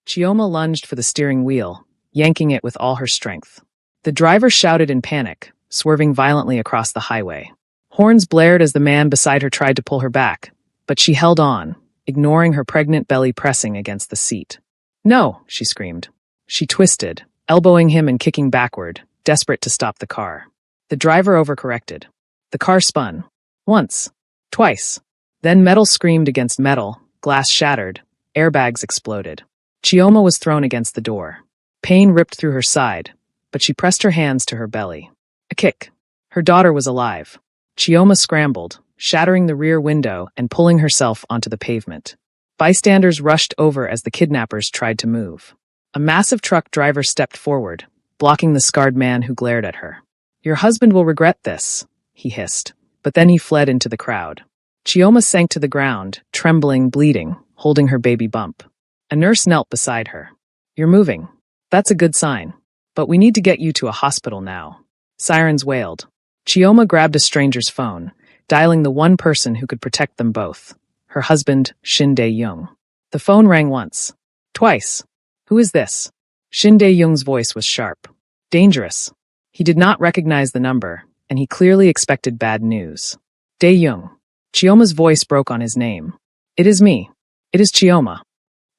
Chioma lunged for the steering wheel, yanking it with all her strength. The driver shouted in panic, swerving violently across the highway. Horns blared as the man beside her tried to pull her back, but she held on, ignoring her pregnant belly pressing against the seat. "No!" she screamed. She twisted, elbowing him and kicking backward, desperate to stop the car. The driver overcorrected. The car spun. Once. Twice. Then metal screamed against metal, glass shattered, airbags exploded. Chioma was thrown against the door. Pain ripped through her side, but she pressed her hands to her belly. A kick. Her daughter was alive. Chioma scrambled, shattering the rear window and pulling herself onto the pavement. Bystanders rushed over as the kidnappers tried to move. A massive truck driver stepped forward, blocking the scarred man who glared at her. "Your husband will regret this," he hissed, but then he fled into the crowd. Chioma sank to the ground, trembling, bleeding, holding her baby bump. A nurse knelt beside her. "You're moving. That's a good sign. But we need to get you to a hospital now." Sirens wailed. Chioma grabbed a stranger's phone, dialing the one person who could protect them both. Her husband, Shin Dae-young. The phone rang once. Twice. "Who is this?" Shin Dae-young's voice was sharp. Dangerous. He did not recognize the number, and he clearly expected bad news. Dae-young. Chioma's voice broke on his name. "It is me. It is Chioma."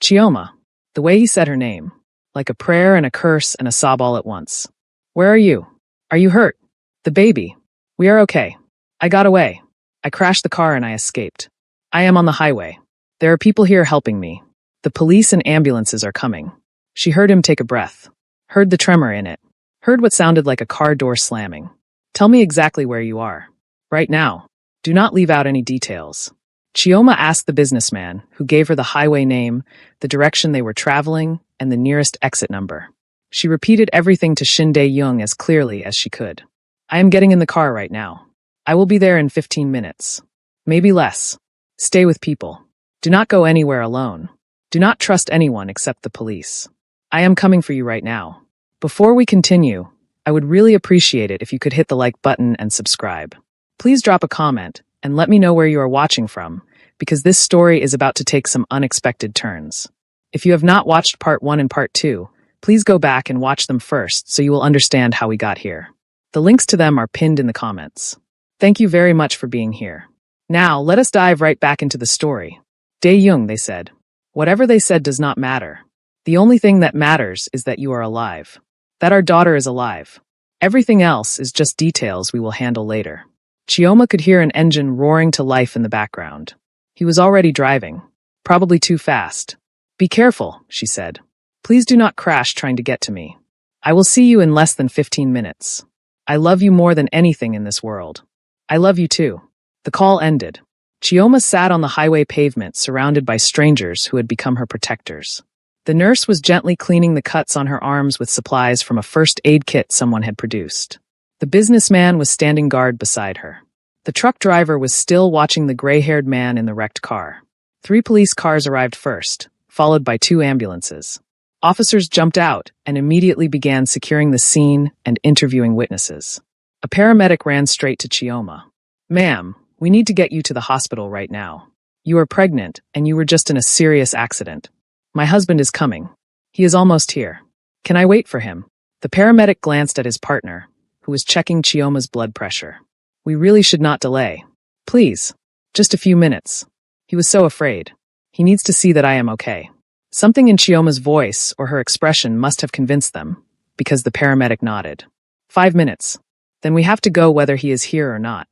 Chioma. The way he said her name. Like a prayer and a curse and a sob all at once. "Where are you? Are you hurt?" "The baby. We are okay. I got away. I crashed the car and I escaped. I am on the highway. There are people here helping me. The police and ambulances are coming." She heard him take a breath. Heard the tremor in it. Heard what sounded like a car door slamming. "Tell me exactly where you are. Right now. Do not leave out any details." Chioma asked the businessman, who gave her the highway name, the direction they were traveling, and the nearest exit number. She repeated everything to Shin Dae-young as clearly as she could. "I am getting in the car right now. I will be there in 15 minutes. Maybe less. Stay with people. Do not go anywhere alone. Do not trust anyone except the police. I am coming for you right now." Before we continue, I would really appreciate it if you could hit the like button and subscribe. Please drop a comment and let me know where you are watching from, because this story is about to take some unexpected turns. If you have not watched part 1 and part 2, please go back and watch them first so you will understand how we got here. The links to them are pinned in the comments. Thank you very much for being here. Now, let us dive right back into the story. Dae-young, they said. Whatever they said does not matter. The only thing that matters is that you are alive. That our daughter is alive. Everything else is just details we will handle later. Chioma could hear an engine roaring to life in the background. He was already driving. Probably too fast. "Be careful," she said. "Please do not crash trying to get to me. I will see you in less than 15 minutes. I love you more than anything in this world. I love you too." The call ended. Chioma sat on the highway pavement surrounded by strangers who had become her protectors. The nurse was gently cleaning the cuts on her arms with supplies from a first aid kit someone had produced. The businessman was standing guard beside her. The truck driver was still watching the gray-haired man in the wrecked car. 3 police cars arrived first, followed by 2 ambulances. Officers jumped out and immediately began securing the scene and interviewing witnesses. A paramedic ran straight to Chioma. "Ma'am, we need to get you to the hospital right now. You are pregnant, and you were just in a serious accident. My husband is coming. He is almost here. Can I wait for him?" The paramedic glanced at his partner, who was checking Chioma's blood pressure. "We really should not delay. Please. Just a few minutes." He was so afraid. "He needs to see that I am okay." Something in Chioma's voice or her expression must have convinced them, because the paramedic nodded. 5 minutes. Then we have to go whether he is here or not.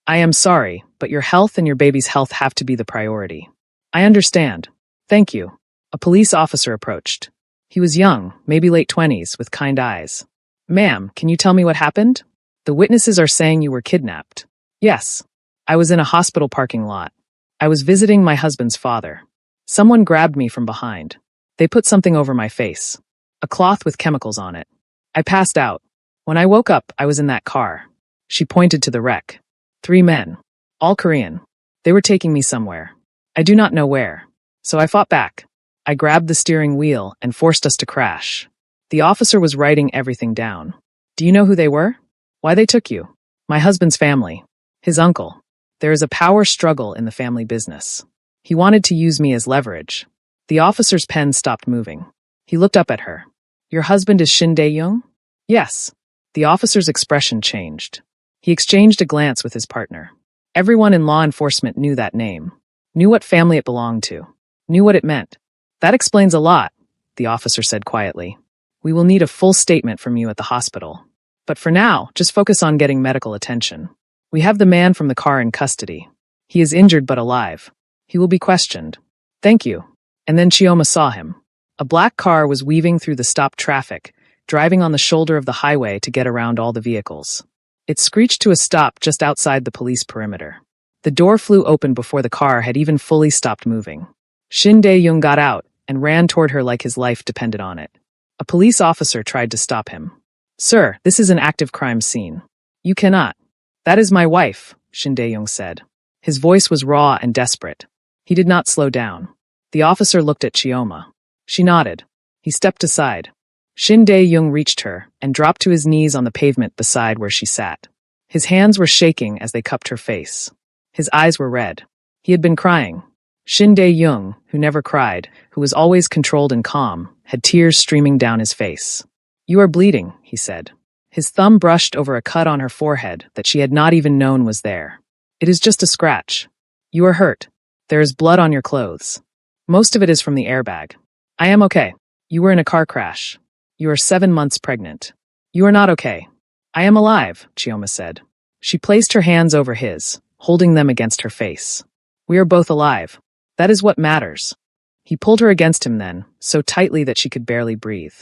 I am sorry, but your health and your baby's health have to be the priority. I understand. Thank you. A police officer approached. He was young, maybe late 20s, with kind eyes. "Ma'am, can you tell me what happened? The witnesses are saying you were kidnapped." "Yes. I was in a hospital parking lot. I was visiting my husband's father. Someone grabbed me from behind. They put something over my face. A cloth with chemicals on it. I passed out. When I woke up, I was in that car." She pointed to the wreck. 3 men. All Korean. They were taking me somewhere. I do not know where. So I fought back. I grabbed the steering wheel and forced us to crash. The officer was writing everything down. "Do you know who they were? Why they took you?" "My husband's family. His uncle. There is a power struggle in the family business. He wanted to use me as leverage." The officer's pen stopped moving. He looked up at her. Your husband is Shin Dae-young? Yes. The officer's expression changed. He exchanged a glance with his partner. Everyone in law enforcement knew that name, knew what family it belonged to, knew what it meant. That explains a lot, the officer said quietly. We will need a full statement from you at the hospital. But for now, just focus on getting medical attention. We have the man from the car in custody. He is injured but alive. He will be questioned. Thank you. And then Chioma saw him. A black car was weaving through the stopped traffic, driving on the shoulder of the highway to get around all the vehicles. It screeched to a stop just outside the police perimeter. The door flew open before the car had even fully stopped moving. Shin Dae-young got out and ran toward her like his life depended on it. A police officer tried to stop him. Sir, this is an active crime scene. You cannot. That is my wife, Shin Dae-young said. His voice was raw and desperate. He did not slow down. The officer looked at Chioma. She nodded. He stepped aside. Shin Dae-young reached her and dropped to his knees on the pavement beside where she sat. His hands were shaking as they cupped her face. His eyes were red. He had been crying. Shin Dae-young, who never cried, who was always controlled and calm, had tears streaming down his face. You are bleeding, he said. His thumb brushed over a cut on her forehead that she had not even known was there. It is just a scratch. You are hurt. There is blood on your clothes. Most of it is from the airbag. I am okay. You were in a car crash. You are 7 months pregnant. You are not okay. I am alive, Chioma said. She placed her hands over his, holding them against her face. We are both alive. That is what matters. He pulled her against him then, so tightly that she could barely breathe.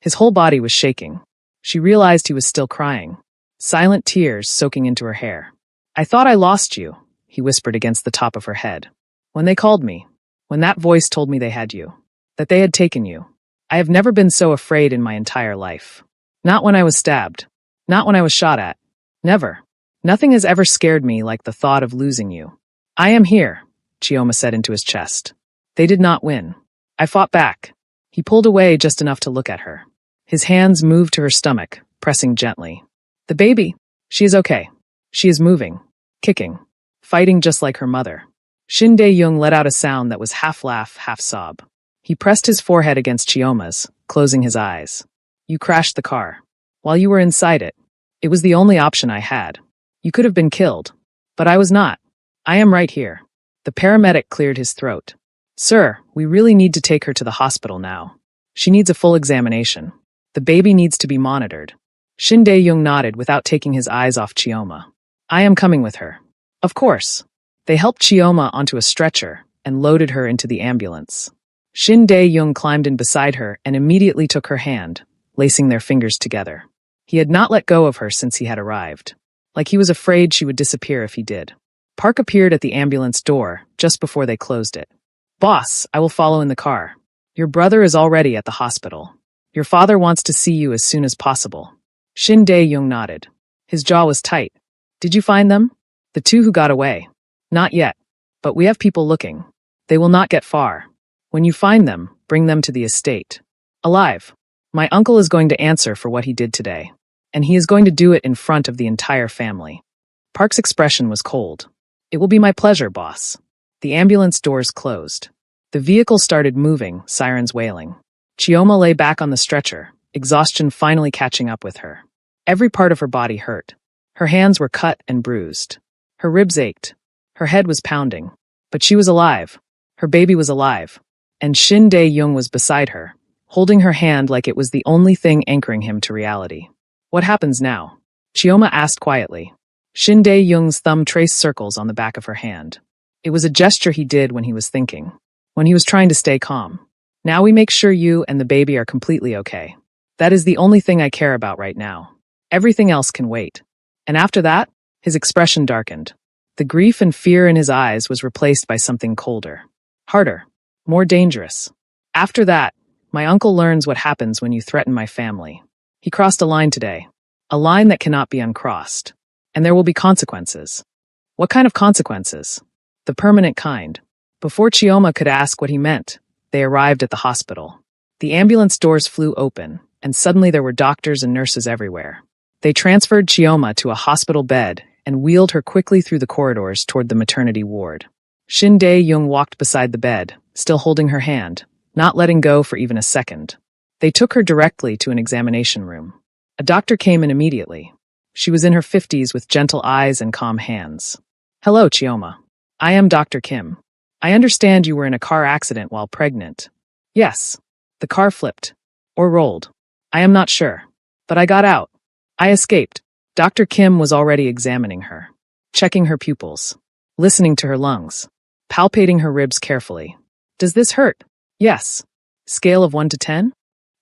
His whole body was shaking. She realized he was still crying, silent tears soaking into her hair. I thought I lost you, he whispered against the top of her head. When they called me, when that voice told me they had you, that they had taken you. I have never been so afraid in my entire life. Not when I was stabbed. Not when I was shot at. Never. Nothing has ever scared me like the thought of losing you. I am here, Chioma said into his chest. They did not win. I fought back. He pulled away just enough to look at her. His hands moved to her stomach, pressing gently. The baby. She is okay. She is moving, kicking, fighting just like her mother. Shin Dae-young let out a sound that was half laugh, half sob. He pressed his forehead against Chioma's, closing his eyes. You crashed the car. While you were inside it. It was the only option I had. You could have been killed. But I was not. I am right here. The paramedic cleared his throat. Sir, we really need to take her to the hospital now. She needs a full examination. The baby needs to be monitored. Shin Dae-young nodded without taking his eyes off Chioma. I am coming with her. Of course. They helped Chioma onto a stretcher and loaded her into the ambulance. Shin Dae-young climbed in beside her and immediately took her hand, lacing their fingers together. He had not let go of her since he had arrived. Like he was afraid she would disappear if he did. Park appeared at the ambulance door just before they closed it. Boss, I will follow in the car. Your brother is already at the hospital. Your father wants to see you as soon as possible. Shin Dae-young nodded. His jaw was tight. Did you find them? The two who got away. Not yet. But we have people looking. They will not get far. When you find them, bring them to the estate. Alive. My uncle is going to answer for what he did today. And he is going to do it in front of the entire family. Park's expression was cold. It will be my pleasure, boss. The ambulance doors closed. The vehicle started moving, sirens wailing. Chioma lay back on the stretcher, exhaustion finally catching up with her. Every part of her body hurt. Her hands were cut and bruised. Her ribs ached. Her head was pounding. But she was alive. Her baby was alive. And Shin Dae-young was beside her, holding her hand like it was the only thing anchoring him to reality. What happens now? Chioma asked quietly. Shin Dae-young's thumb traced circles on the back of her hand. It was a gesture he did when he was thinking, when he was trying to stay calm. Now we make sure you and the baby are completely okay. That is the only thing I care about right now. Everything else can wait. And after that, his expression darkened. The grief and fear in his eyes was replaced by something colder, harder, more dangerous. After that, my uncle learns what happens when you threaten my family. He crossed a line today, a line that cannot be uncrossed. And there will be consequences. What kind of consequences? The permanent kind. Before Chioma could ask what he meant, they arrived at the hospital. The ambulance doors flew open, and suddenly there were doctors and nurses everywhere. They transferred Chioma to a hospital bed and wheeled her quickly through the corridors toward the maternity ward. Shin Dae-young walked beside the bed, still holding her hand, not letting go for even a second. They took her directly to an examination room. A doctor came in immediately. She was in her 50s with gentle eyes and calm hands. Hello, Chioma. I am Dr. Kim. I understand you were in a car accident while pregnant. Yes. The car flipped. Or rolled. I am not sure. But I got out. I escaped. Dr. Kim was already examining her, checking her pupils, listening to her lungs, palpating her ribs carefully. Does this hurt? Yes. Scale of 1 to 10?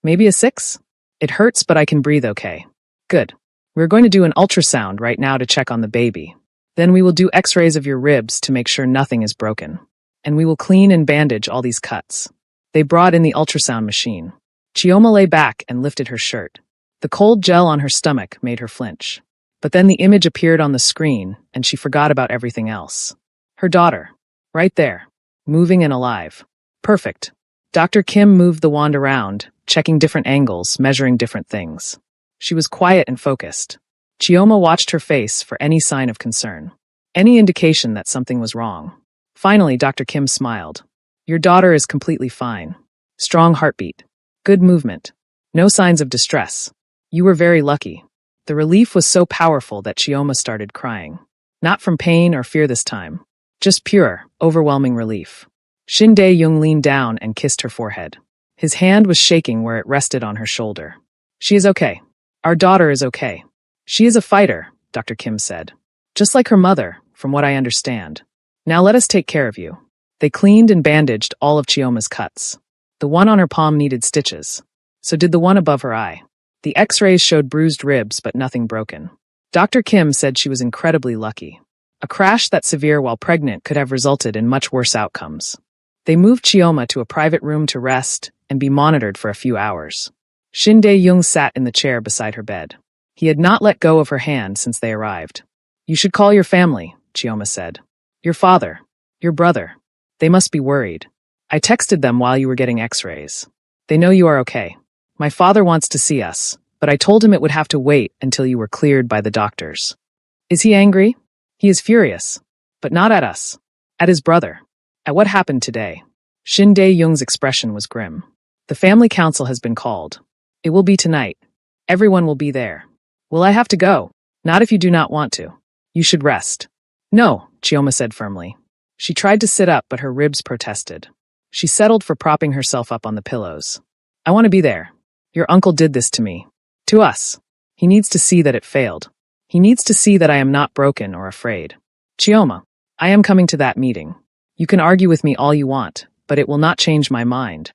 Maybe a 6? It hurts, but I can breathe okay. Good. We're going to do an ultrasound right now to check on the baby. Then we will do x-rays of your ribs to make sure nothing is broken. And we will clean and bandage all these cuts. They brought in the ultrasound machine. Chioma lay back and lifted her shirt. The cold gel on her stomach made her flinch. But then the image appeared on the screen, and she forgot about everything else. Her daughter. Right there. Moving and alive. Perfect. Dr. Kim moved the wand around, checking different angles, measuring different things. She was quiet and focused. Chioma watched her face for any sign of concern, any indication that something was wrong. Finally, Dr. Kim smiled. Your daughter is completely fine. Strong heartbeat. Good movement. No signs of distress. You were very lucky. The relief was so powerful that Chioma started crying. Not from pain or fear this time. Just pure, overwhelming relief. Shin Dae-young leaned down and kissed her forehead. His hand was shaking where it rested on her shoulder. She is okay. Our daughter is okay. She is a fighter, Dr. Kim said. Just like her mother, from what I understand. Now let us take care of you. They cleaned and bandaged all of Chioma's cuts. The one on her palm needed stitches. So did the one above her eye. The x-rays showed bruised ribs but nothing broken. Dr. Kim said she was incredibly lucky. A crash that severe while pregnant could have resulted in much worse outcomes. They moved Chioma to a private room to rest and be monitored for a few hours. Shin Dae-young sat in the chair beside her bed. He had not let go of her hand since they arrived. You should call your family, Chioma said. Your father. Your brother. They must be worried. I texted them while you were getting x-rays. They know you are okay. My father wants to see us, but I told him it would have to wait until you were cleared by the doctors. Is he angry? He is furious. But not at us. At his brother. At what happened today. Shin Dae-young's expression was grim. The family council has been called. It will be tonight. Everyone will be there. Will I have to go? Not if you do not want to. You should rest. No, Chioma said firmly. She tried to sit up, but her ribs protested. She settled for propping herself up on the pillows. I want to be there. Your uncle did this to me. To us. He needs to see that it failed. He needs to see that I am not broken or afraid. Chioma, I am coming to that meeting. You can argue with me all you want, but it will not change my mind.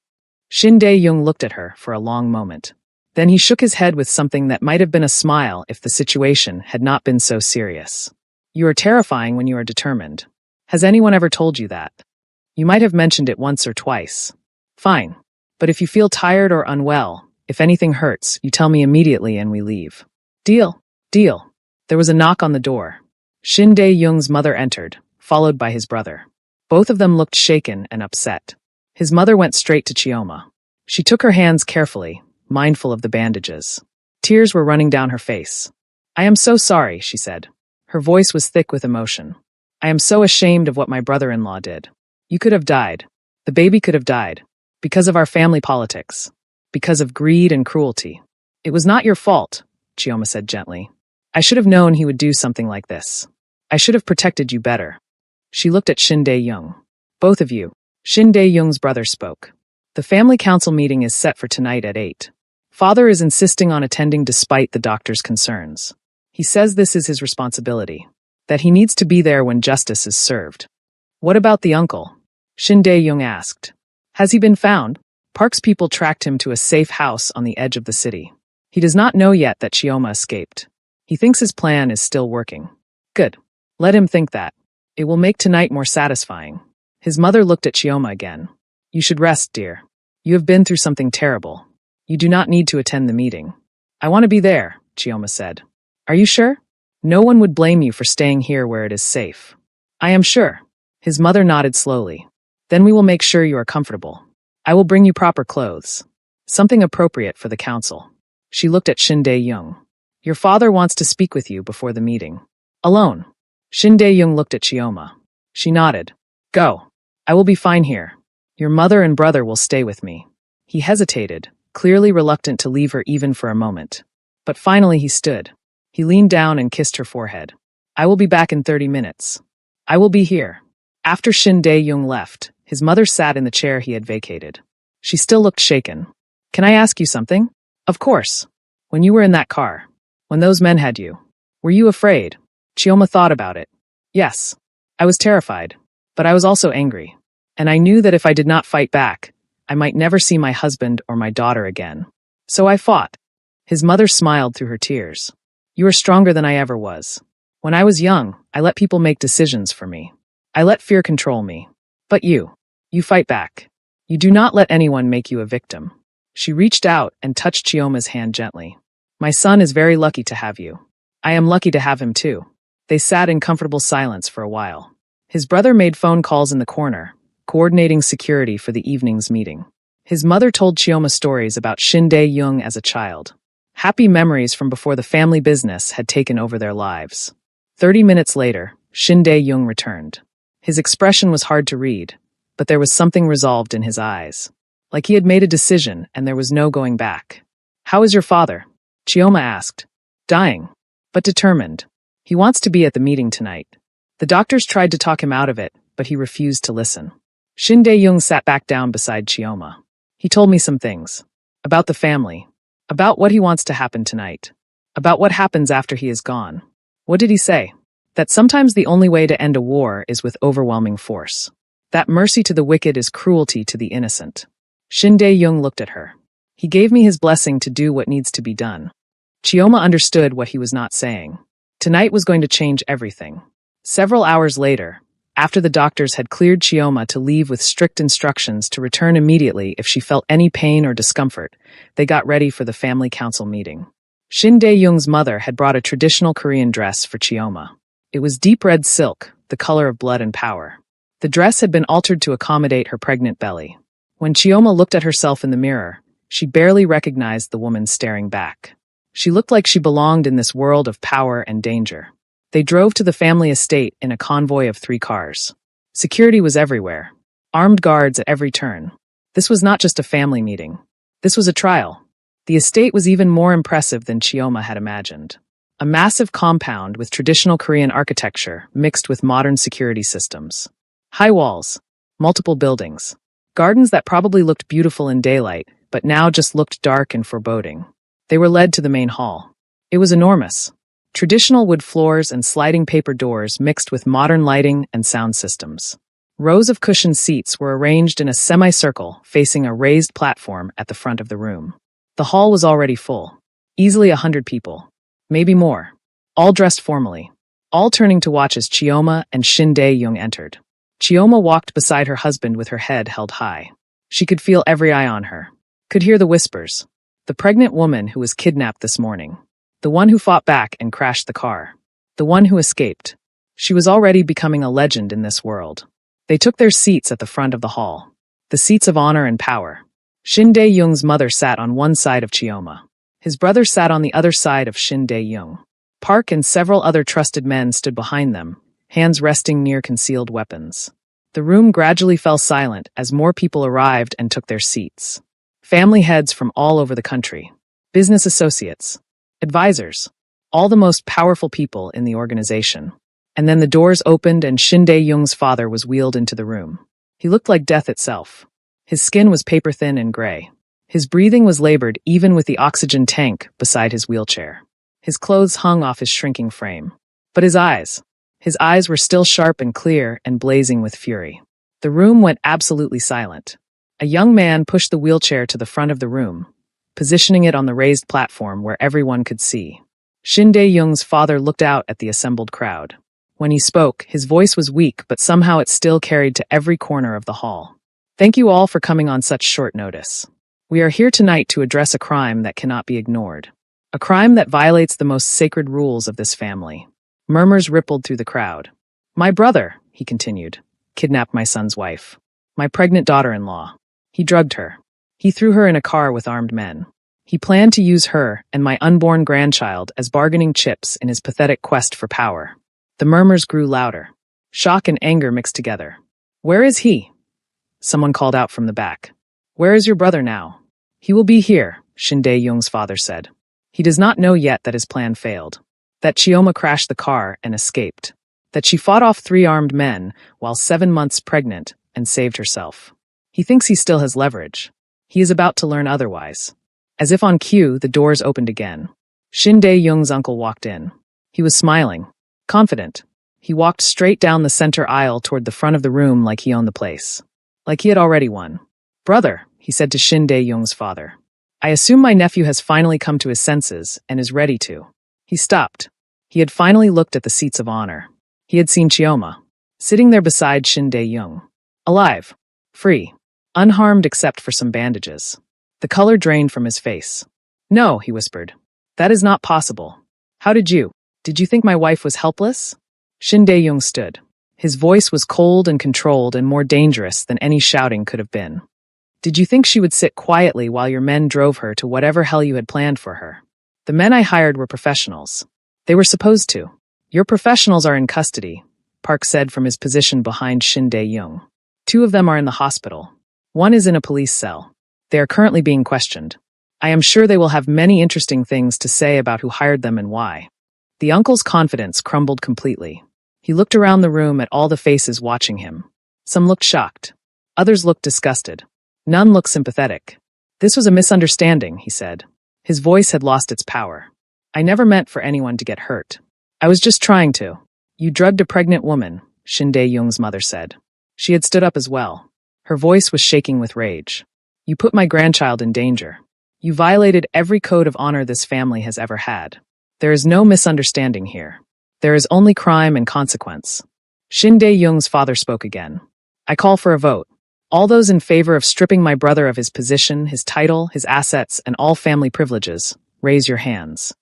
Shin Dae-young looked at her for a long moment. Then he shook his head with something that might have been a smile if the situation had not been so serious. You are terrifying when you are determined. Has anyone ever told you that? You might have mentioned it once or twice. Fine. But if you feel tired or unwell, if anything hurts, you tell me immediately and we leave. Deal? Deal. There was a knock on the door. Shin Dae-young's mother entered, followed by his brother. Both of them looked shaken and upset. His mother went straight to Chioma. She took her hands carefully, mindful of the bandages. Tears were running down her face. I am so sorry, she said. Her voice was thick with emotion. I am so ashamed of what my brother-in-law did. You could have died. The baby could have died. Because of our family politics. Because of greed and cruelty. It was not your fault, Chioma said gently. I should have known he would do something like this. I should have protected you better. She looked at Shin Dae-young. Both of you. Shin Dae-young's brother spoke. The family council meeting is set for tonight at 8. Father is insisting on attending despite the doctor's concerns. He says this is his responsibility. That he needs to be there when justice is served. What about the uncle? Shin Dae-young asked. Has he been found? Park's people tracked him to a safe house on the edge of the city. He does not know yet that Chioma escaped. He thinks his plan is still working. Good. Let him think that. It will make tonight more satisfying. His mother looked at Chioma again. You should rest, dear. You have been through something terrible. You do not need to attend the meeting. I want to be there, Chioma said. Are you sure? No one would blame you for staying here where it is safe. I am sure. His mother nodded slowly. Then we will make sure you are comfortable. I will bring you proper clothes. Something appropriate for the council. She looked at Shin Dae-young. Your father wants to speak with you before the meeting. Alone. Shin Dae-young looked at Chioma. She nodded. Go. I will be fine here. Your mother and brother will stay with me. He hesitated, clearly reluctant to leave her even for a moment. But finally he stood. He leaned down and kissed her forehead. I will be back in 30 minutes. I will be here. After Shin Dae-young left, his mother sat in the chair he had vacated. She still looked shaken. Can I ask you something? Of course. When you were in that car, when those men had you, were you afraid? Chioma thought about it. Yes. I was terrified, but I was also angry. And I knew that if I did not fight back, I might never see my husband or my daughter again. So I fought. His mother smiled through her tears. You are stronger than I ever was. When I was young, I let people make decisions for me. I let fear control me. But you fight back. You do not let anyone make you a victim. She reached out and touched Chioma's hand gently. My son is very lucky to have you. I am lucky to have him too. They sat in comfortable silence for a while. His brother made phone calls in the corner, coordinating security for the evening's meeting. His mother told Chioma stories about Shin Dae-young as a child. Happy memories from before the family business had taken over their lives. 30 minutes later, Shin Dae-young returned. His expression was hard to read, but there was something resolved in his eyes. Like he had made a decision and there was no going back. How is your father? Chioma asked. Dying, but determined. He wants to be at the meeting tonight. The doctors tried to talk him out of it, but he refused to listen. Shin Dae-young sat back down beside Chioma. He told me some things. About the family. About what he wants to happen tonight. About what happens after he is gone. What did he say? That sometimes the only way to end a war is with overwhelming force. That mercy to the wicked is cruelty to the innocent. Shin Dae-young looked at her. He gave me his blessing to do what needs to be done. Chioma understood what he was not saying. Tonight was going to change everything. Several hours later, after the doctors had cleared Chioma to leave with strict instructions to return immediately if she felt any pain or discomfort, they got ready for the family council meeting. Shin Dae-young's mother had brought a traditional Korean dress for Chioma. It was deep red silk, the color of blood and power. The dress had been altered to accommodate her pregnant belly. When Chioma looked at herself in the mirror, she barely recognized the woman staring back. She looked like she belonged in this world of power and danger. They drove to the family estate in a convoy of 3 cars. Security was everywhere. Armed guards at every turn. This was not just a family meeting. This was a trial. The estate was even more impressive than Chioma had imagined. A massive compound with traditional Korean architecture mixed with modern security systems. High walls. Multiple buildings. Gardens that probably looked beautiful in daylight, but now just looked dark and foreboding. They were led to the main hall. It was enormous. Traditional wood floors and sliding paper doors mixed with modern lighting and sound systems. Rows of cushioned seats were arranged in a semicircle facing a raised platform at the front of the room. The hall was already full. Easily 100 people. Maybe more. All dressed formally. All turning to watch as Chioma and Shin Dae-young entered. Chioma walked beside her husband with her head held high. She could feel every eye on her. Could hear the whispers. The pregnant woman who was kidnapped this morning. The one who fought back and crashed the car. The one who escaped. She was already becoming a legend in this world. They took their seats at the front of the hall. The seats of honor and power. Shin Dae-young's mother sat on one side of Chioma. His brother sat on the other side of Shin Dae-young. Park and several other trusted men stood behind them, hands resting near concealed weapons. The room gradually fell silent as more people arrived and took their seats. Family heads from all over the country. Business associates. Advisors. All the most powerful people in the organization. And then the doors opened and Shin Dae-young's father was wheeled into the room. He looked like death itself. His skin was paper-thin and gray. His breathing was labored even with the oxygen tank beside his wheelchair. His clothes hung off his shrinking frame. But his eyes were still sharp and clear and blazing with fury. The room went absolutely silent. A young man pushed the wheelchair to the front of the room, positioning it on the raised platform where everyone could see. Shin Dae-young's father looked out at the assembled crowd. When he spoke, his voice was weak, but somehow it still carried to every corner of the hall. Thank you all for coming on such short notice. We are here tonight to address a crime that cannot be ignored. A crime that violates the most sacred rules of this family. Murmurs rippled through the crowd. My brother, he continued, kidnapped my son's wife. My pregnant daughter-in-law. He drugged her. He threw her in a car with armed men. He planned to use her and my unborn grandchild as bargaining chips in his pathetic quest for power. The murmurs grew louder. Shock and anger mixed together. Where is he? Someone called out from the back. Where is your brother now? He will be here, Shin Dae-young's father said. He does not know yet that his plan failed. That Chioma crashed the car and escaped. That she fought off 3 armed men while 7 months pregnant and saved herself. He thinks he still has leverage. He is about to learn otherwise. As if on cue, the doors opened again. Shin Dae-young's uncle walked in. He was smiling, confident. He walked straight down the center aisle toward the front of the room like he owned the place. Like he had already won. Brother, he said to Shin Dae-young's father. I assume my nephew has finally come to his senses and is ready to. He stopped. He had finally looked at the seats of honor. He had seen Chioma, sitting there beside Shin Dae-young. Alive. Free. Unharmed except for some bandages. The color drained from his face. No, he whispered. That is not possible. How did you think my wife was helpless? Shin Dae-young stood. His voice was cold and controlled and more dangerous than any shouting could have been. Did you think she would sit quietly while your men drove her to whatever hell you had planned for her? The men I hired were professionals. They were supposed to. Your professionals are in custody, Park said from his position behind Shin Dae-young. 2 of them are in the hospital. 1 is in a police cell. They are currently being questioned. I am sure they will have many interesting things to say about who hired them and why. The uncle's confidence crumbled completely. He looked around the room at all the faces watching him. Some looked shocked. Others looked disgusted. None looked sympathetic. This was a misunderstanding, he said. His voice had lost its power. I never meant for anyone to get hurt. I was just trying to. You drugged a pregnant woman, Shin Dae-young's mother said. She had stood up as well. Her voice was shaking with rage. You put my grandchild in danger. You violated every code of honor this family has ever had. There is no misunderstanding here. There is only crime and consequence. Shin Dae-young's father spoke again. I call for a vote. All those in favor of stripping my brother of his position, his title, his assets, and all family privileges, raise your hands.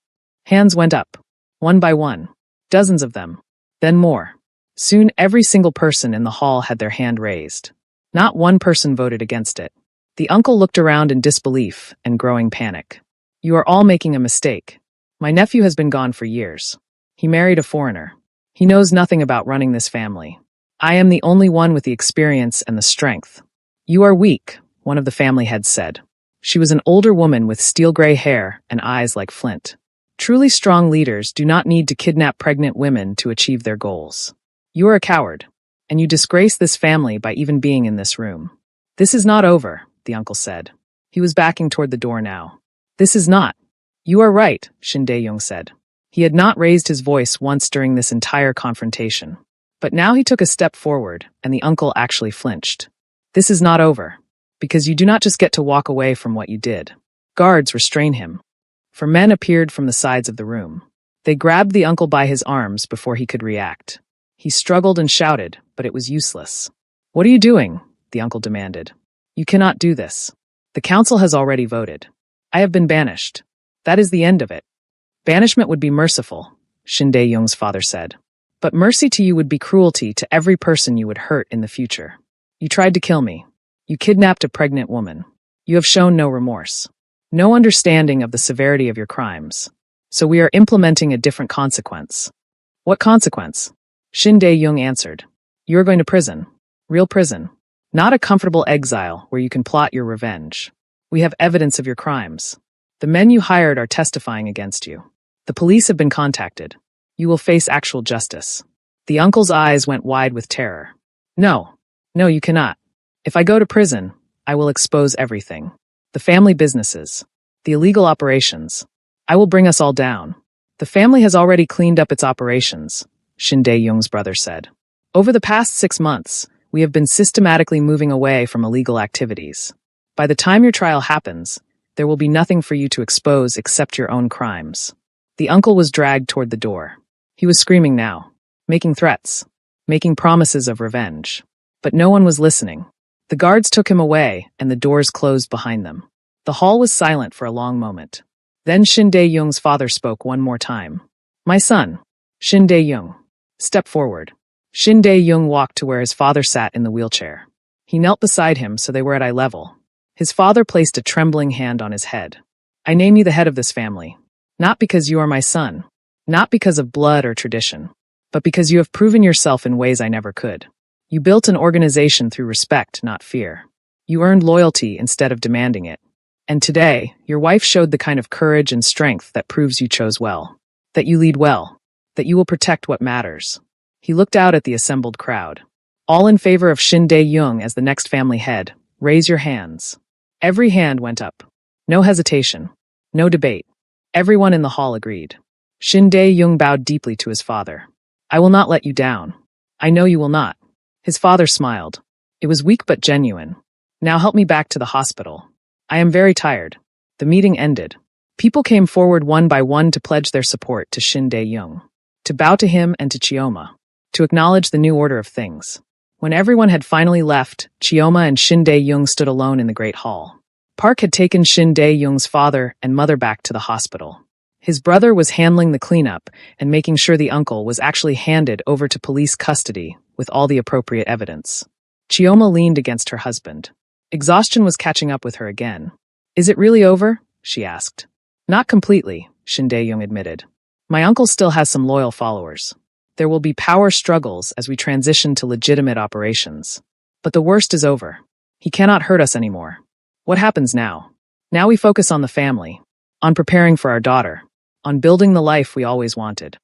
Hands went up. One by one. Dozens of them. Then more. Soon every single person in the hall had their hand raised. Not one person voted against it. The uncle looked around in disbelief and growing panic. You are all making a mistake. My nephew has been gone for years. He married a foreigner. He knows nothing about running this family. I am the only one with the experience and the strength. You are weak, one of the family heads said. She was an older woman with steel-gray hair and eyes like flint. Truly strong leaders do not need to kidnap pregnant women to achieve their goals. You are a coward, and you disgrace this family by even being in this room. This is not over, the uncle said. He was backing toward the door now. This is not. You are right, Shin Dae-young said. He had not raised his voice once during this entire confrontation. But now he took a step forward, and the uncle actually flinched. This is not over. Because you do not just get to walk away from what you did. Guards restrain him. 4 men appeared from the sides of the room. They grabbed the uncle by his arms before he could react. He struggled and shouted, but it was useless. What are you doing? The uncle demanded. You cannot do this. The council has already voted. I have been banished. That is the end of it. Banishment would be merciful, Shin Dae-young's father said. But mercy to you would be cruelty to every person you would hurt in the future. You tried to kill me. You kidnapped a pregnant woman. You have shown no remorse. No understanding of the severity of your crimes. So we are implementing a different consequence. What consequence? Shin Dae-young answered. You are going to prison. Real prison. Not a comfortable exile where you can plot your revenge. We have evidence of your crimes. The men you hired are testifying against you. The police have been contacted. You will face actual justice. The uncle's eyes went wide with terror. No, you cannot. If I go to prison, I will expose everything. The family businesses. The illegal operations. I will bring us all down. The family has already cleaned up its operations, Shin Dae-young's brother said. Over the past 6 months, we have been systematically moving away from illegal activities. By the time your trial happens, there will be nothing for you to expose except your own crimes. The uncle was dragged toward the door. He was screaming now, making threats, making promises of revenge. But no one was listening. The guards took him away, and the doors closed behind them. The hall was silent for a long moment. Then Shin Dae-young's father spoke one more time. My son, Shin Dae-young, step forward. Shin Dae-young walked to where his father sat in the wheelchair. He knelt beside him so they were at eye level. His father placed a trembling hand on his head. I name you the head of this family. Not because you are my son. Not because of blood or tradition. But because you have proven yourself in ways I never could. You built an organization through respect, not fear. You earned loyalty instead of demanding it. And today, your wife showed the kind of courage and strength that proves you chose well. That you lead well. That you will protect what matters. He looked out at the assembled crowd. All in favor of Shin Dae-young as the next family head, raise your hands. Every hand went up. No hesitation. No debate. Everyone in the hall agreed. Shin Dae-young bowed deeply to his father. I will not let you down. I know you will not. His father smiled. It was weak but genuine. Now help me back to the hospital. I am very tired. The meeting ended. People came forward one by one to pledge their support to Shin Dae-young, to bow to him and to Chioma, to acknowledge the new order of things. When everyone had finally left, Chioma and Shin Dae-young stood alone in the great hall. Park had taken Shin Dae-young's father and mother back to the hospital. His brother was handling the cleanup and making sure the uncle was actually handed over to police custody with all the appropriate evidence. Chioma leaned against her husband. Exhaustion was catching up with her again. Is it really over? She asked. Not completely, Shin Dae-young admitted. My uncle still has some loyal followers. There will be power struggles as we transition to legitimate operations. But the worst is over. He cannot hurt us anymore. What happens now? Now we focus on the family, on preparing for our daughter, on building the life we always wanted.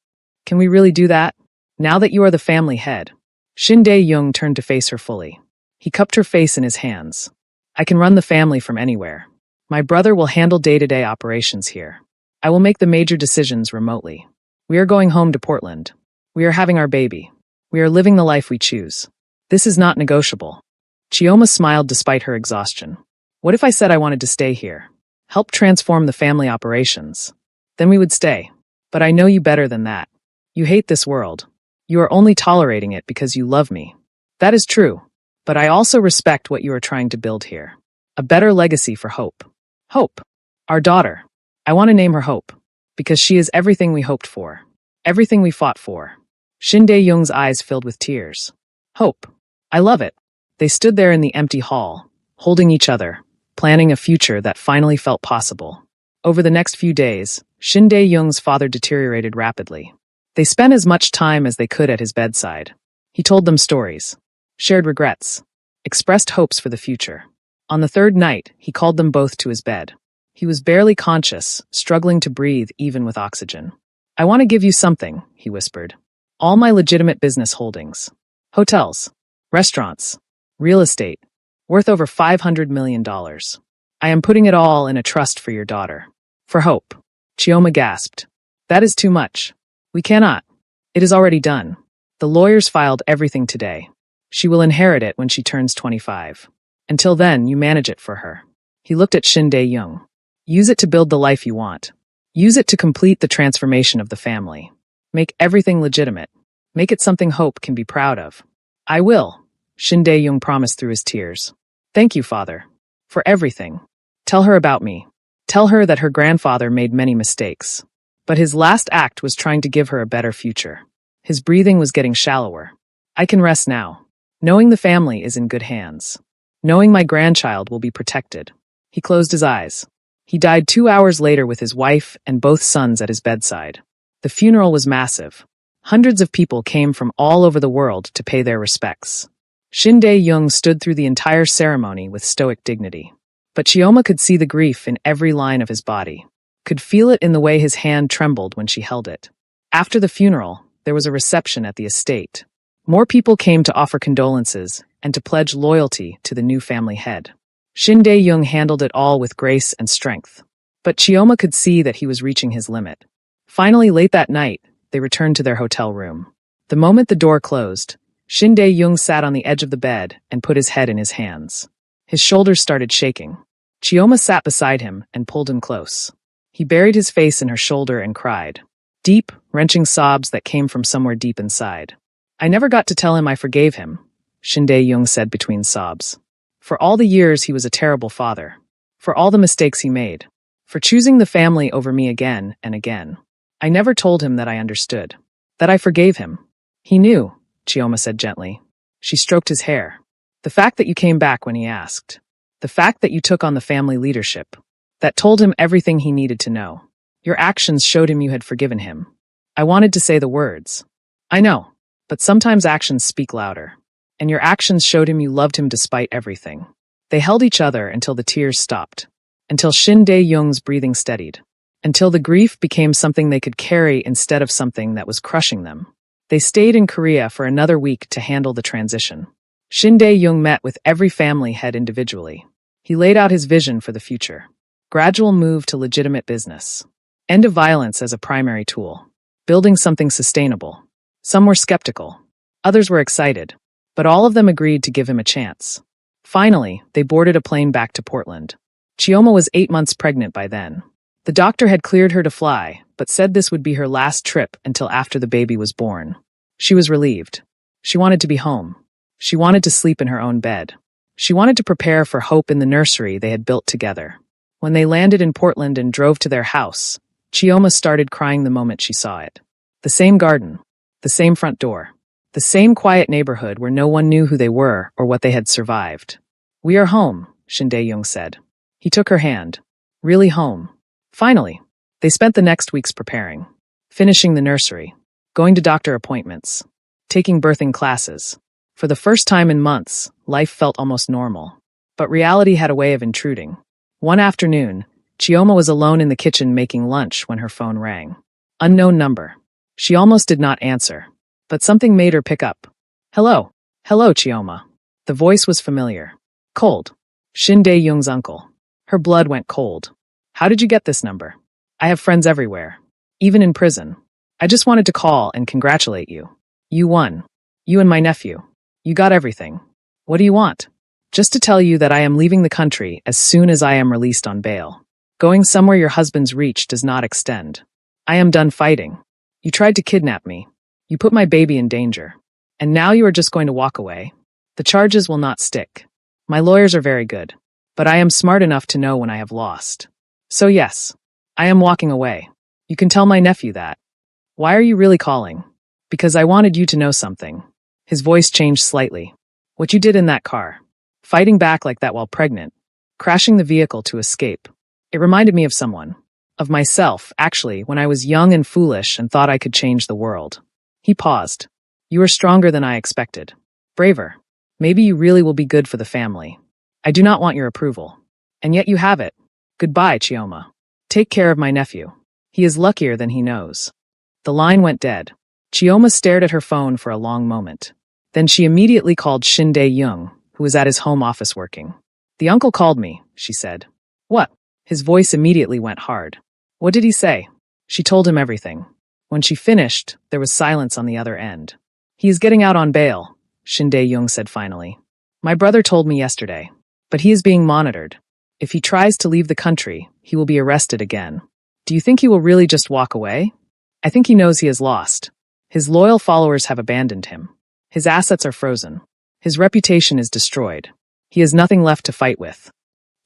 Can we really do that? Now that you are the family head. Shin Dae-young turned to face her fully. He cupped her face in his hands. I can run the family from anywhere. My brother will handle day-to-day operations here. I will make the major decisions remotely. We are going home to Portland. We are having our baby. We are living the life we choose. This is not negotiable. Chioma smiled despite her exhaustion. What if I said I wanted to stay here? Help transform the family operations. Then we would stay. But I know you better than that. You hate this world. You are only tolerating it because you love me. That is true. But I also respect what you are trying to build here. A better legacy for Hope. Hope. Our daughter. I want to name her Hope. Because she is everything we hoped for. Everything we fought for. Shin Dae-young's eyes filled with tears. Hope. I love it. They stood there in the empty hall, holding each other, planning a future that finally felt possible. Over the next few days, Shin Dae-young's father deteriorated rapidly. They spent as much time as they could at his bedside. He told them stories, shared regrets, expressed hopes for the future. On the third night, he called them both to his bed. He was barely conscious, struggling to breathe even with oxygen. I want to give you something, he whispered. All my legitimate business holdings. Hotels, restaurants, real estate, worth over $500 million. I am putting it all in a trust for your daughter. For Hope. Chioma gasped. That is too much. We cannot. It is already done. The lawyers filed everything today. She will inherit it when she turns 25. Until then, you manage it for her. He looked at Shin Dae-young. Use it to build the life you want. Use it to complete the transformation of the family. Make everything legitimate. Make it something Hope can be proud of. I will, Shin Dae-young promised through his tears. Thank you, Father. For everything. Tell her about me. Tell her that her grandfather made many mistakes. But his last act was trying to give her a better future. His breathing was getting shallower. I can rest now, knowing the family is in good hands. Knowing my grandchild will be protected. He closed his eyes. He died 2 hours later with his wife and both sons at his bedside. The funeral was massive. Hundreds of people came from all over the world to pay their respects. Shin Dae-young stood through the entire ceremony with stoic dignity. But Chioma could see the grief in every line of his body, could feel it in the way his hand trembled when she held it. After the funeral, there was a reception at the estate. More people came to offer condolences and to pledge loyalty to the new family head. Shin Dae-young handled it all with grace and strength. But Chioma could see that he was reaching his limit. Finally, late that night, they returned to their hotel room. The moment the door closed, Shin Dae-young sat on the edge of the bed and put his head in his hands. His shoulders started shaking. Chioma sat beside him and pulled him close. He buried his face in her shoulder and cried. Deep, wrenching sobs that came from somewhere deep inside. I never got to tell him I forgave him, Shin Dae-young said between sobs. For all the years he was a terrible father. For all the mistakes he made. For choosing the family over me again and again. I never told him that I understood. That I forgave him. He knew, Chioma said gently. She stroked his hair. The fact that you came back when he asked. The fact that you took on the family leadership. That told him everything he needed to know. Your actions showed him you had forgiven him. I wanted to say the words. I know, but sometimes actions speak louder. And your actions showed him you loved him despite everything. They held each other until the tears stopped. until Shin Dae-young's breathing steadied, until the grief became something they could carry instead of something that was crushing them. They stayed in Korea for another week to handle the transition. Shin Dae-young met with every family head individually. He laid out his vision for the future. Gradual move to legitimate business. End of violence as a primary tool. Building something sustainable. Some were skeptical. Others were excited. But all of them agreed to give him a chance. Finally, they boarded a plane back to Portland. Chioma was 8 months pregnant by then. The doctor had cleared her to fly, but said this would be her last trip until after the baby was born. She was relieved. She wanted to be home. She wanted to sleep in her own bed. She wanted to prepare for hope in the nursery they had built together. When they landed in Portland and drove to their house, Chioma started crying the moment she saw it. The same garden, the same front door, the same quiet neighborhood where no one knew who they were or what they had survived. "We are home," Shin Dae-young said. He took her hand. Really home. Finally, they spent the next weeks preparing, finishing the nursery, going to doctor appointments, taking birthing classes. For the first time in months, life felt almost normal. But reality had a way of intruding. One afternoon, Chioma was alone in the kitchen making lunch when her phone rang. Unknown number. She almost did not answer, but something made her pick up. "Hello. Hello, Chioma." The voice was familiar. Cold. Shin Dae-young's uncle. Her blood went cold. "How did you get this number? I have friends everywhere. Even in prison. I just wanted to call and congratulate you. You won. You and my nephew. You got everything. What do you want?" "Just to tell you that I am leaving the country as soon as I am released on bail. Going somewhere your husband's reach does not extend. I am done fighting. You tried to kidnap me. You put my baby in danger. And now you are just going to walk away? The charges will not stick. My lawyers are very good. But I am smart enough to know when I have lost. So yes, I am walking away. You can tell my nephew that. Why are you really calling? Because I wanted you to know something." His voice changed slightly. "What you did in that car. Fighting back like that while pregnant. Crashing the vehicle to escape. It reminded me of someone. Of myself, actually, when I was young and foolish and thought I could change the world." He paused. "You are stronger than I expected. Braver. Maybe you really will be good for the family. I do not want your approval. And yet you have it. Goodbye, Chioma. Take care of my nephew. He is luckier than he knows." The line went dead. Chioma stared at her phone for a long moment. Then she immediately called Shin Dae-young, who was at his home office working. "The uncle called me," she said. "What?" His voice immediately went hard. "What did he say?" She told him everything. When she finished, there was silence on the other end. "He is getting out on bail," Shin Dae-young said finally. "My brother told me yesterday. But he is being monitored. If he tries to leave the country, he will be arrested again. Do you think he will really just walk away? I think he knows he has lost. His loyal followers have abandoned him. His assets are frozen. His reputation is destroyed. He has nothing left to fight with.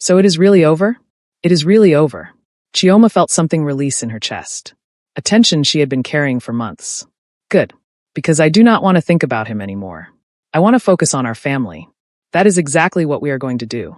So it is really over? It is really over." Chioma felt something release in her chest. A tension she had been carrying for months. "Good. Because I do not want to think about him anymore. I want to focus on our family. That is exactly what we are going to do."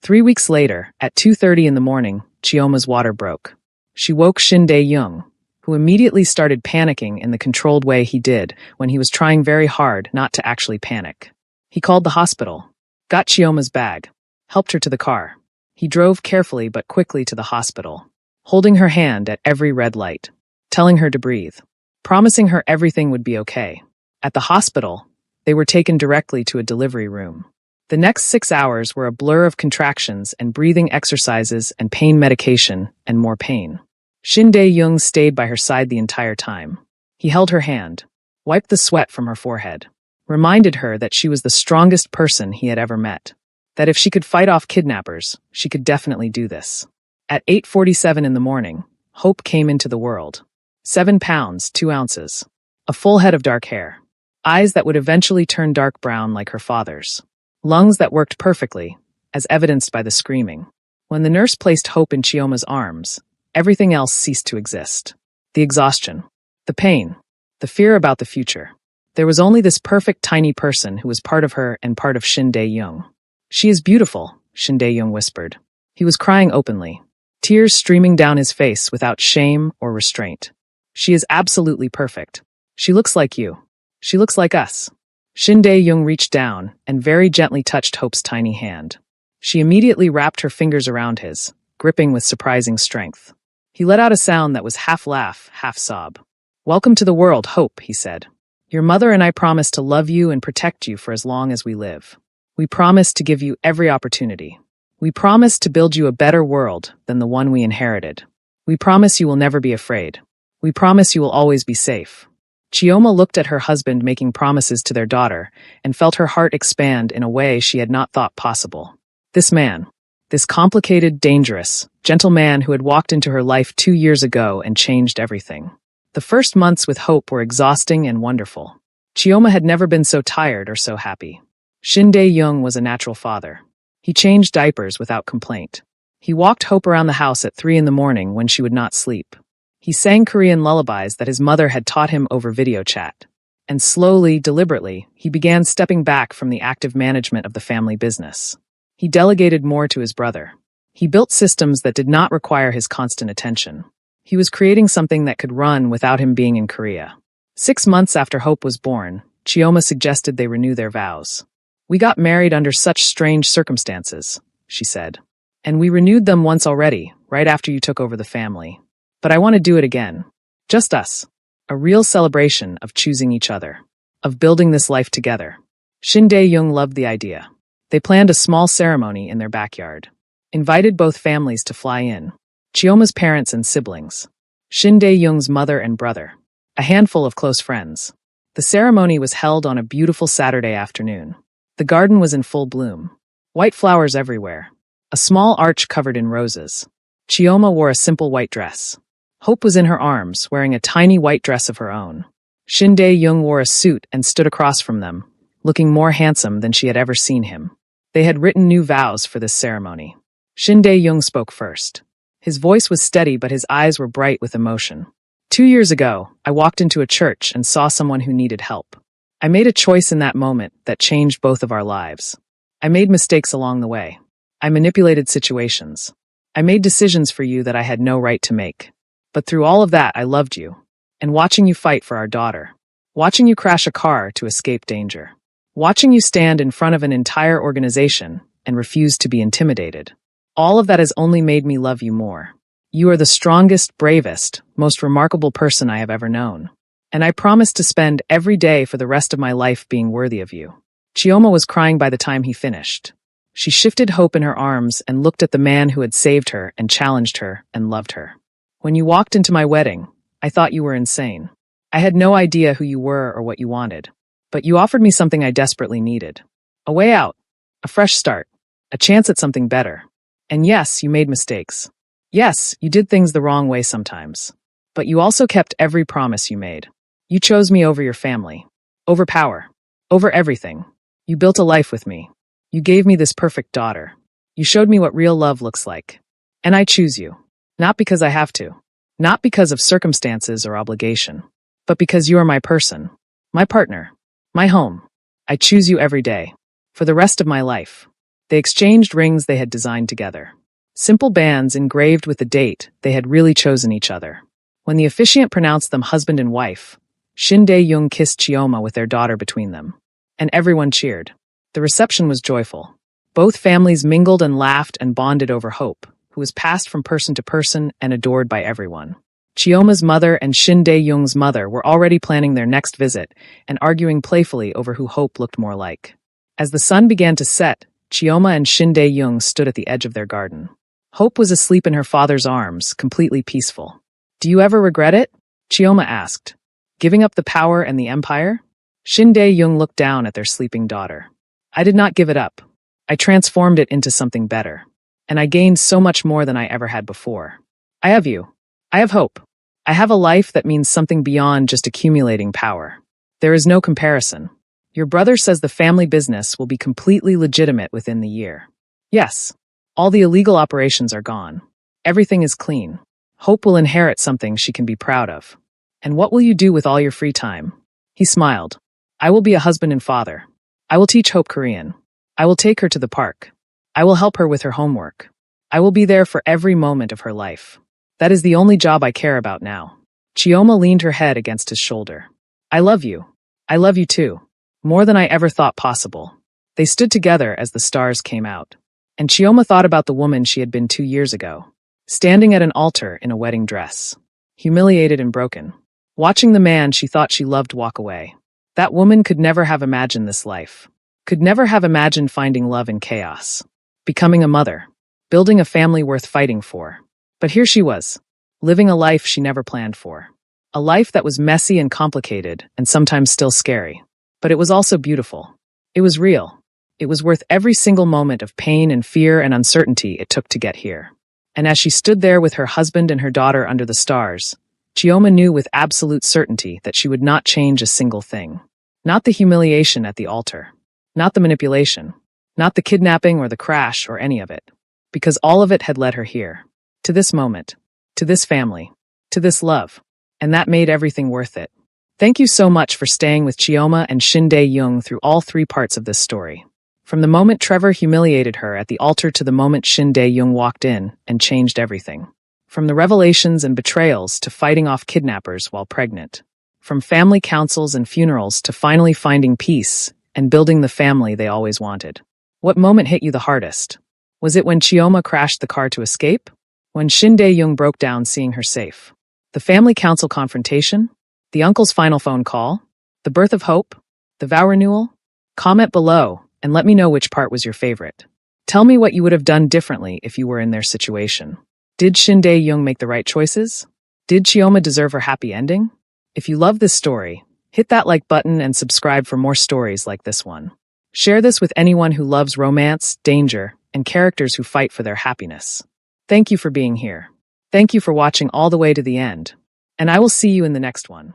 3 weeks later, at 2:30 in the morning, Chioma's water broke. She woke Shin Dae-young, who immediately started panicking in the controlled way he did when he was trying very hard not to actually panic. He called the hospital, got Chioma's bag, helped her to the car. He drove carefully but quickly to the hospital, holding her hand at every red light, telling her to breathe, promising her everything would be okay. At the hospital, they were taken directly to a delivery room. The next 6 hours were a blur of contractions and breathing exercises and pain medication and more pain. Shin Dae-young stayed by her side the entire time. He held her hand, wiped the sweat from her forehead, reminded her that she was the strongest person he had ever met, that if she could fight off kidnappers, she could definitely do this. At 8:47 in the morning, hope came into the world. 7 pounds, 2 ounces. A full head of dark hair. Eyes that would eventually turn dark brown like her father's. Lungs that worked perfectly, as evidenced by the screaming. When the nurse placed Hope in Chioma's arms, everything else ceased to exist. The exhaustion, the pain, the fear about the future. There was only this perfect tiny person who was part of her and part of Shin Dae-young. "She is beautiful," Shin Dae-young whispered. He was crying openly, tears streaming down his face without shame or restraint. "She is absolutely perfect. She looks like you. She looks like us." Shin Dae-young reached down and very gently touched Hope's tiny hand. She immediately wrapped her fingers around his, gripping with surprising strength. He let out a sound that was half laugh, half sob. "Welcome to the world, Hope," he said. "Your mother and I promise to love you and protect you for as long as we live. We promise to give you every opportunity. We promise to build you a better world than the one we inherited. We promise you will never be afraid. We promise you will always be safe." Chioma looked at her husband making promises to their daughter and felt her heart expand in a way she had not thought possible. This man, this complicated, dangerous, gentle man who had walked into her life 2 years ago and changed everything. The first months with Hope were exhausting and wonderful. Chioma had never been so tired or so happy. Shin Dae-young was a natural father. He changed diapers without complaint. He walked Hope around the house at 3 in the morning when she would not sleep. He sang Korean lullabies that his mother had taught him over video chat. And slowly, deliberately, he began stepping back from the active management of the family business. He delegated more to his brother. He built systems that did not require his constant attention. He was creating something that could run without him being in Korea. 6 months after Hope was born, Chioma suggested they renew their vows. "We got married under such strange circumstances," she said. "And we renewed them once already, right after you took over the family. But I want to do it again. Just us. A real celebration of choosing each other. Of building this life together." Shin Dae-young loved the idea. They planned a small ceremony in their backyard. Invited both families to fly in. Chioma's parents and siblings. Shin Dae-young's mother and brother. A handful of close friends. The ceremony was held on a beautiful Saturday afternoon. The garden was in full bloom. White flowers everywhere. A small arch covered in roses. Chioma wore a simple white dress. Hope was in her arms, wearing a tiny white dress of her own. Shin Dae-young wore a suit and stood across from them, looking more handsome than she had ever seen him. They had written new vows for this ceremony. Shin Dae-young spoke first. His voice was steady, but his eyes were bright with emotion. 2 years ago, I walked into a church and saw someone who needed help. I made a choice in that moment that changed both of our lives. I made mistakes along the way. I manipulated situations. I made decisions for you that I had no right to make. But through all of that, I loved you. And watching you fight for our daughter. Watching you crash a car to escape danger. Watching you stand in front of an entire organization and refuse to be intimidated. All of that has only made me love you more. You are the strongest, bravest, most remarkable person I have ever known. And I promise to spend every day for the rest of my life being worthy of you." Chioma was crying by the time he finished. She shifted Hope in her arms and looked at the man who had saved her and challenged her and loved her. "When you walked into my wedding, I thought you were insane. I had no idea who you were or what you wanted. But you offered me something I desperately needed. A way out. A fresh start. A chance at something better. And yes, you made mistakes. Yes, you did things the wrong way sometimes. But you also kept every promise you made. You chose me over your family. Over power. Over everything. You built a life with me. You gave me this perfect daughter. You showed me what real love looks like. And I choose you. Not because I have to. Not because of circumstances or obligation. But because you are my person. My partner. My home. I choose you every day. For the rest of my life." They exchanged rings they had designed together. Simple bands engraved with the date they had really chosen each other. When the officiant pronounced them husband and wife, Shin Dae-young kissed Chioma with their daughter between them. And everyone cheered. The reception was joyful. Both families mingled and laughed and bonded over Hope, who was passed from person to person and adored by everyone. Chioma's mother and Shin Dae-young's mother were already planning their next visit and arguing playfully over who Hope looked more like. As the sun began to set, Chioma and Shin Dae-young stood at the edge of their garden. Hope was asleep in her father's arms, completely peaceful. "Do you ever regret it?" Chioma asked. "Giving up the power and the empire?" Shin Dae-young looked down at their sleeping daughter. "I did not give it up. I transformed it into something better. And I gained so much more than I ever had before. I have you. I have hope. I have a life that means something beyond just accumulating power. There is no comparison. Your brother says the family business will be completely legitimate within the year. Yes, all the illegal operations are gone. Everything is clean. Hope will inherit something she can be proud of. And what will you do with all your free time?" He smiled. "I will be a husband and father. I will teach Hope Korean. I will take her to the park. I will help her with her homework. I will be there for every moment of her life. That is the only job I care about now." Chioma leaned her head against his shoulder. "I love you. I love you too. More than I ever thought possible." They stood together as the stars came out. And Chioma thought about the woman she had been 2 years ago, standing at an altar in a wedding dress, humiliated and broken. Watching the man she thought she loved walk away. That woman could never have imagined this life. Could never have imagined finding love in chaos. Becoming a mother. Building a family worth fighting for. But here she was, living a life she never planned for. A life that was messy and complicated and sometimes still scary. But it was also beautiful. It was real. It was worth every single moment of pain and fear and uncertainty it took to get here. And as she stood there with her husband and her daughter under the stars, Chioma knew with absolute certainty that she would not change a single thing. Not the humiliation at the altar. Not the manipulation. Not the kidnapping or the crash or any of it. Because all of it had led her here. To this moment. To this family. To this love. And that made everything worth it. Thank you so much for staying with Chioma and Shin Dae-young through all 3 parts of this story. From the moment Trevor humiliated her at the altar to the moment Shin Dae-young walked in and changed everything. From the revelations and betrayals to fighting off kidnappers while pregnant. From family councils and funerals to finally finding peace and building the family they always wanted. What moment hit you the hardest? Was it when Chioma crashed the car to escape? When Shin Dae-young broke down seeing her safe? The family council confrontation? The uncle's final phone call? The birth of hope? The vow renewal? Comment below and let me know which part was your favorite. Tell me what you would have done differently if you were in their situation. Did Shin Dae-young make the right choices? Did Chioma deserve her happy ending? If you love this story, hit that like button and subscribe for more stories like this one. Share this with anyone who loves romance, danger, and characters who fight for their happiness. Thank you for being here. Thank you for watching all the way to the end. And I will see you in the next one.